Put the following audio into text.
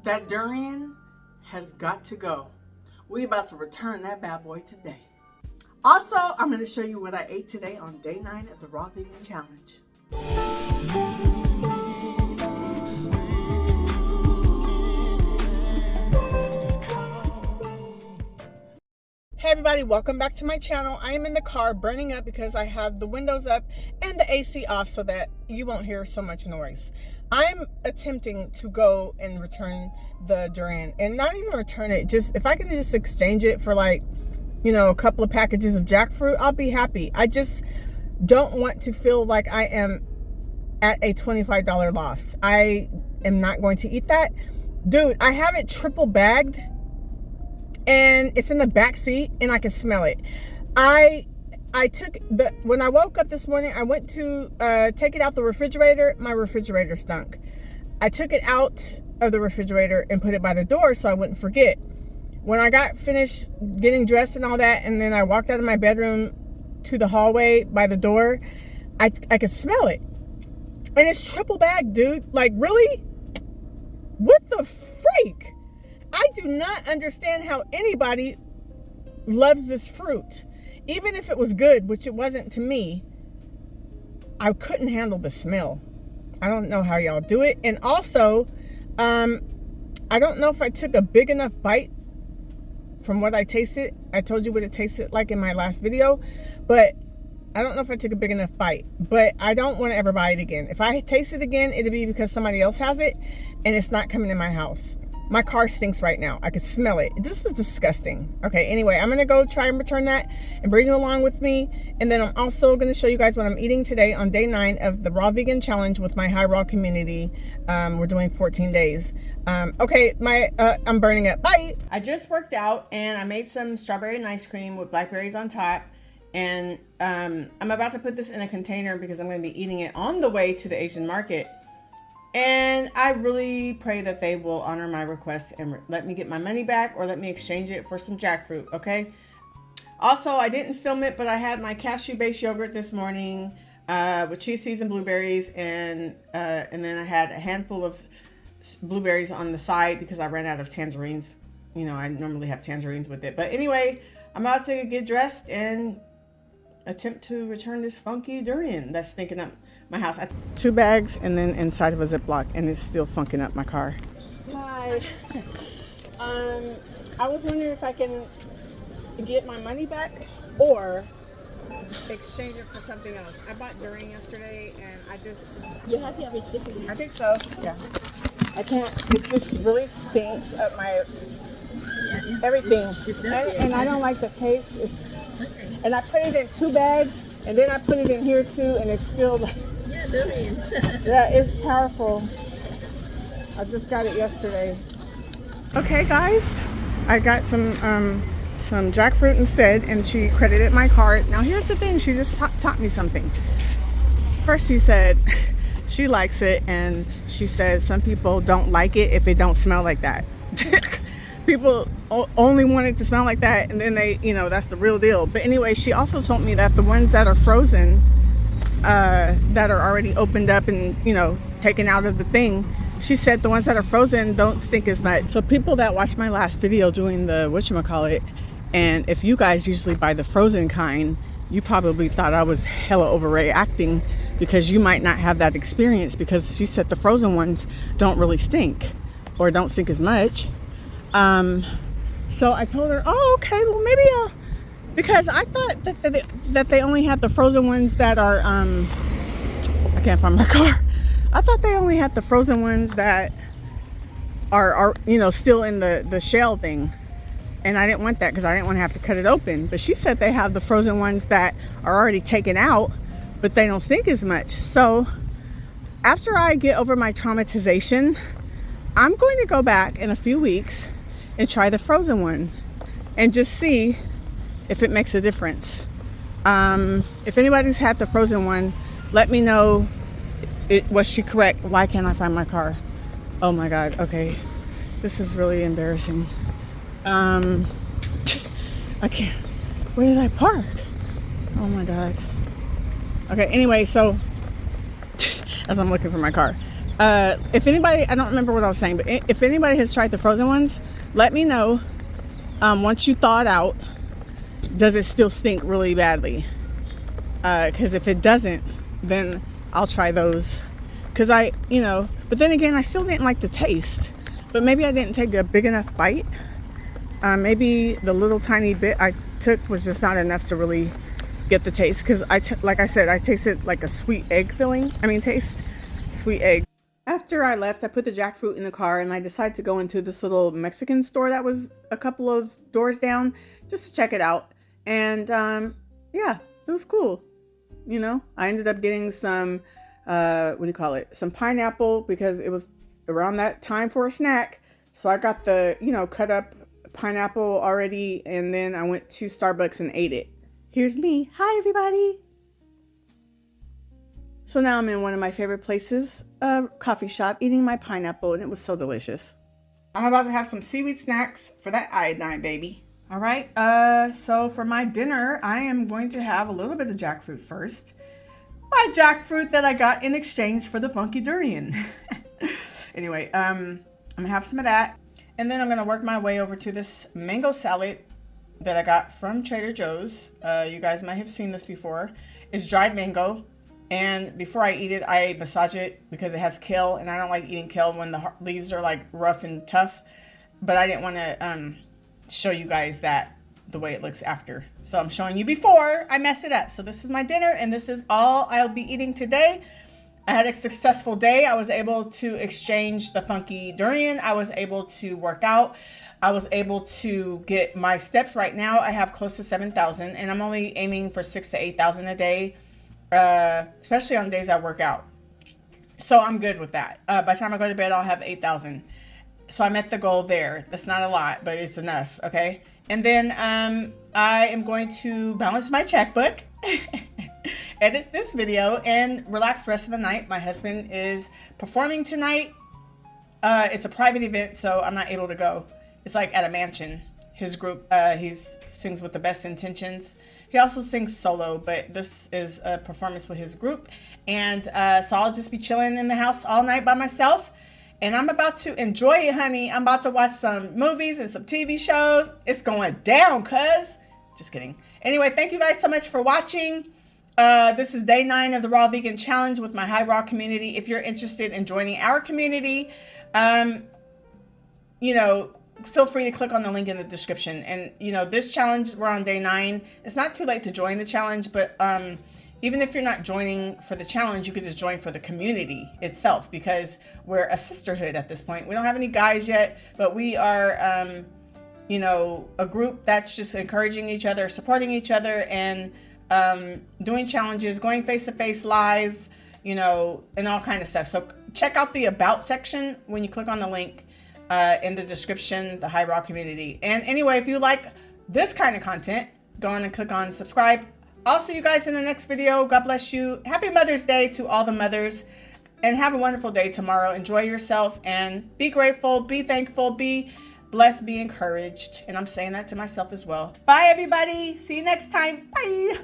That durian has got to go. We about to return that bad boy today. Also, I'm going to show you what I ate today on day 9 of the Raw Vegan Challenge. Hey everybody, welcome back to my channel. I am in the car burning up because I have the windows up and the AC off so that you won't hear so much noise. I'm attempting to go and return the durian, and not even return it, just if I can just exchange it for, like, you know, a couple of packages of jackfruit, I'll be happy. I just don't want to feel like I am at a $25 loss. I am not going to eat that. Dude, I have it triple bagged and it's in the back seat and I can smell it. I took when I woke up this morning, I went to take it out the refrigerator. My refrigerator stunk. I took it out of the refrigerator and put it by the door so I wouldn't forget. When I got finished getting dressed and all that, and then I walked out of my bedroom to the hallway by the door, I could smell it. And it's triple bagged, dude. Like, really? What the freak? I do not understand how anybody loves this fruit. Even if it was good, which it wasn't to me, I couldn't handle the smell. I don't know how y'all do it. And also, I don't know if I took a big enough bite from what I tasted. I told you what it tasted like in my last video, but I don't know if I took a big enough bite. But I don't want to ever buy it again. If I taste it again, it'll be because somebody else has it and it's not coming in my house. My car stinks right now. I could smell it. This is disgusting. Okay, anyway, I'm going to go try and return that and bring you along with me. And then I'm also going to show you guys what I'm eating today on day 9 of the Raw Vegan Challenge with my High Raw community. We're doing 14 days. Okay, I'm burning up. Bye! I just worked out and I made some strawberry and ice cream with blackberries on top. And I'm about to put this in a container because I'm going to be eating it on the way to the Asian market. And I really pray that they will honor my request and let me get my money back or let me exchange it for some jackfruit, okay? Also, I didn't film it, but I had my cashew-based yogurt this morning with chia seeds and blueberries, and then I had a handful of blueberries on the side because I ran out of tangerines. You know, I normally have tangerines with it. But anyway, I'm about to get dressed and attempt to return this funky durian that's stinking up my house. 2 bags and then inside of a Ziploc, and it's still funking up my car. Hi. I was wondering if I can get my money back or exchange it for something else. I bought durian yesterday and I just... You have to have it tipped. I think so, yeah. I can't, it just really stinks up my everything. And I don't like the taste. And I put it in 2 bags and then I put it in here too, and it's still... Durian. Yeah, it's powerful. I just got it yesterday. Okay, guys, I got some jackfruit instead, and she credited my card. Now, here's the thing: she just taught me something. First, she said she likes it, and she said some people don't like it if it don't smell like that. People only want it to smell like that, and then they, you know, that's the real deal. But anyway, she also told me that the ones that are frozen, that are already opened up and, you know, taken out of the thing, she said the ones that are frozen don't stink as much. So people that watched my last video doing the whatchamacallit, and if you guys usually buy the frozen kind, you probably thought I was hella overreacting because you might not have that experience, because she said the frozen ones don't really stink or don't stink as much. So I told her, oh, okay, well, maybe I'll, because I thought that they only had the frozen ones that are, I can't find my car. I thought they only had the frozen ones that are you know, still in the shell thing. And I didn't want that because I didn't want to have to cut it open. But she said they have the frozen ones that are already taken out, but they don't stink as much. So after I get over my traumatization, I'm going to go back in a few weeks and try the frozen one and just see if it makes a difference. If anybody's had the frozen one, let me know. Was she correct? Why can't I find my car? Oh my God. Okay. This is really embarrassing. I can't. Where did I park? Oh my God. Okay. Anyway, so as I'm looking for my car, If anybody, I don't remember what I was saying, but if anybody has tried the frozen ones, let me know. Once you thaw it out, does it still stink really badly? Because if it doesn't, then I'll try those. Because but then again, I still didn't like the taste. But maybe I didn't take a big enough bite. Maybe the little tiny bit I took was just not enough to really get the taste. Because like I said, I tasted like a sweet egg taste. Sweet egg. After I left, I put the jackfruit in the car and I decided to go into this little Mexican store that was a couple of doors down just to check it out. And yeah, it was cool. I ended up getting some, some pineapple because it was around that time for a snack. So I got the, cut up pineapple already. And then I went to Starbucks and ate it. Here's me. Hi, everybody. So now I'm in one of my favorite places, a coffee shop, eating my pineapple, and it was so delicious. I'm about to have some seaweed snacks for that iodine, baby. All right, so for my dinner, I am going to have a little bit of jackfruit first. My jackfruit that I got in exchange for the funky durian. Anyway, I'm gonna have some of that. And then I'm gonna work my way over to this mango salad that I got from Trader Joe's. You guys might have seen this before. It's dried mango. And before I eat it, I massage it because it has kale. And I don't like eating kale when the leaves are like rough and tough. But I didn't want to show you guys that the way it looks after. So I'm showing you before I mess it up. So this is my dinner and this is all I'll be eating today. I had a successful day. I was able to exchange the funky durian. I was able to work out. I was able to get my steps. Right now I have close to 7,000 and I'm only aiming for 6,000 to 8,000 a day. Especially on days I work out. So I'm good with that. By the time I go to bed, I'll have 8,000. So I met the goal there. That's not a lot, but it's enough. Okay. And then, I am going to balance my checkbook, edit this video, and relax the rest of the night. My husband is performing tonight. It's a private event, so I'm not able to go. It's like at a mansion. His group, he sings with the Best Intentions. He also sings solo, but this is a performance with his group. And so I'll just be chilling in the house all night by myself. And I'm about to enjoy it, honey. I'm about to watch some movies and some TV shows. It's going down, cuz. Just kidding. Anyway, thank you guys so much for watching. This is day 9 of the Raw Vegan Challenge with my High Raw community. If you're interested in joining our community, feel free to click on the link in the description. And this challenge, we're on day 9. It's not too late to join the challenge, but even if you're not joining for the challenge, you could just join for the community itself, because we're a sisterhood at this point. We don't have any guys yet, but we are a group that's just encouraging each other, supporting each other, and doing challenges, going face-to-face live, and all kind of stuff. So check out the about section when you click on the link in the description, the High Raw community. And anyway, if you like this kind of content, go on and click on subscribe. I'll see you guys in the next video. God bless you. Happy Mother's Day to all the mothers, and have a wonderful day tomorrow. Enjoy yourself and be grateful, be thankful, be blessed, be encouraged. And I'm saying that to myself as well. Bye, everybody. See you next time. Bye.